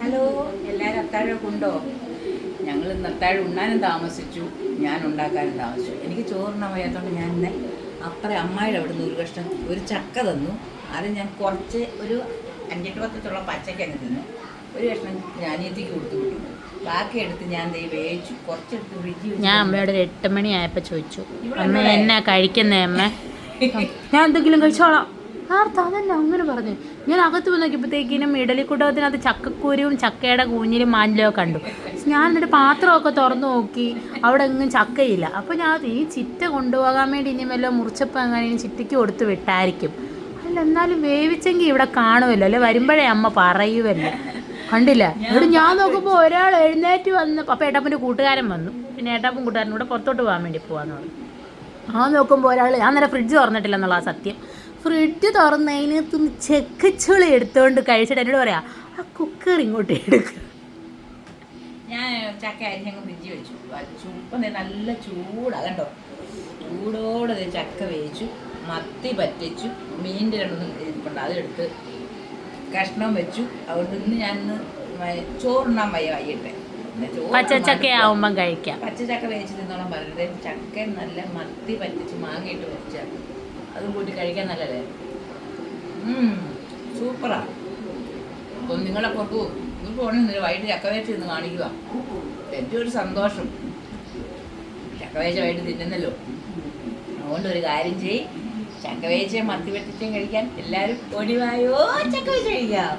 Hello, എല്ലാവരും അത്താഴമൊക്കെ ഉണ്ടോ? ഞങ്ങൾ ഇന്ന് അത്താഴം ഉണ്ണാനും താമസിച്ചു, ഞാൻ ഉണ്ടാക്കാനും താമസിച്ചു. എനിക്ക് ചോറിനാൻ വയ്യാത്തതുകൊണ്ട് ഞാൻ ഇന്ന് അത്ര അമ്മായിയുടെ അവിടെ നിന്ന് ഒരു കഷ്ണം ഒരു ചക്ക തന്നു. അത് ഞാൻ കുറച്ച് ഒരു 5-8 പച്ചക്ക അങ്ങ് തിന്നു. ഒരു കഷ്ണം ഞാനിയത്തേക്ക് കൊടുത്തു വിട്ടു. ബാക്കി എടുത്ത് ഞാൻ വേവിച്ചു, കുറച്ചെടുത്ത് ഫ്രിഡ്ജിൽ. ഞാൻ അമ്മയോട് ഒരു 8 മണിയായപ്പോൾ ചോദിച്ചു, അമ്മ എന്നാ കഴിക്കുന്നേ അമ്മ? ഞാൻ എന്തെങ്കിലും കഴിച്ചോളാം. അതല്ല അങ്ങനെ പറഞ്ഞു. ഞാൻ അകത്ത് പോയി നോക്കിയപ്പോഴത്തേക്കിനും ഇഡലിക്കൂട്ടത്തിനകത്ത് ചക്കക്കൂരും ചക്കയുടെ കൂഞ്ഞിലും മാഞ്ഞിലോ കണ്ടു. ഞാൻ എന്നിട്ട് പാത്രമൊക്കെ തുറന്നു നോക്കി, അവിടെ എങ്ങും ചക്കയില്ല. അപ്പോൾ ഞാൻ ഈ ചിറ്റ കൊണ്ടുപോകാൻ വേണ്ടി ഇനി വല്ല മുറിച്ചപ്പോൾ അങ്ങനെ ചിറ്റയ്ക്ക് കൊടുത്ത് വിട്ടായിരിക്കും. അല്ല, എന്നാലും വേവിച്ചെങ്കിൽ ഇവിടെ കാണുമല്ലോ, അല്ലെ വരുമ്പോഴേ അമ്മ പറയുമല്ലോ. കണ്ടില്ല. ഇവിടെ ഞാൻ നോക്കുമ്പോൾ ഒരാൾ എഴുന്നേറ്റ് വന്ന്, അപ്പോൾ ഏട്ടപ്പൻ്റെ കൂട്ടുകാരൻ വന്നു. പിന്നെ ഏട്ടപ്പൻ കൂട്ടുകാരൻ കൂടെ പുറത്തോട്ട് പോകാൻ വേണ്ടി പോകാമെന്ന് പറഞ്ഞു. ആ നോക്കുമ്പോൾ ഒരാൾ, ഞാൻ നേരെ ഫ്രിഡ്ജ് തുറന്നിട്ടില്ല എന്നുള്ള സത്യം. ഫ്രിഡ്ജ് തുറന്നതിനകത്ത് ചെക്കച്ചുളി എടുത്തുകൊണ്ട് കഴിച്ചിട്ട് എന്നോട് പറയാം, ആ കുക്കർ ഇങ്ങോട്ട് എടുക്കുക. ഞാൻ ചക്ക അരിഞ്ഞങ്ങ് ഫ്രിഡ്ജിൽ വെച്ചു. ഇപ്പം നല്ല ചൂടാണ് കണ്ടോ. ചൂടോടെ ചക്ക വേവിച്ചു, മത്തി പറ്റിച്ചു, മീനിൻ്റെ 2 ഇരിപ്പുണ്ട്, അതെടുത്ത് കഷ്ണം വെച്ചു. അതുകൊണ്ട് ഇന്ന് ഞാനിന്ന് ചോറുണ്ണാൻ വൈകിട്ടെ പച്ചച്ചക്കയാവുമ്പം കഴിക്കാം. പച്ചച്ചക്ക വേവിച്ച് തിന്നോളം പറയുന്നത്. ചക്ക നല്ല മത്തി പറ്റിച്ച് മാങ്ങയിട്ട് വെച്ചാൽ അതും കൂട്ടി കഴിക്കാൻ നല്ലതല്ലേ. സൂപ്പറാ. അപ്പം നിങ്ങളെ കൊണ്ടു ഇത് പോകണമെന്നില്ല, വൈകിട്ട് ചക്ക വേച്ച് നിന്ന് കാണിക്കുക. എൻ്റെ ഒരു സന്തോഷം. ചക്ക വേച്ച വൈകിട്ട് തിന്നുന്നല്ലോ. അതുകൊണ്ട് ഒരു കാര്യം ചെയ്യ്, ചക്ക വേച്ച മത്തി പറ്റിച്ചും കഴിക്കാൻ എല്ലാവരും ഓടിവായോ, ചക്ക വേച്ച് കഴിക്കാം.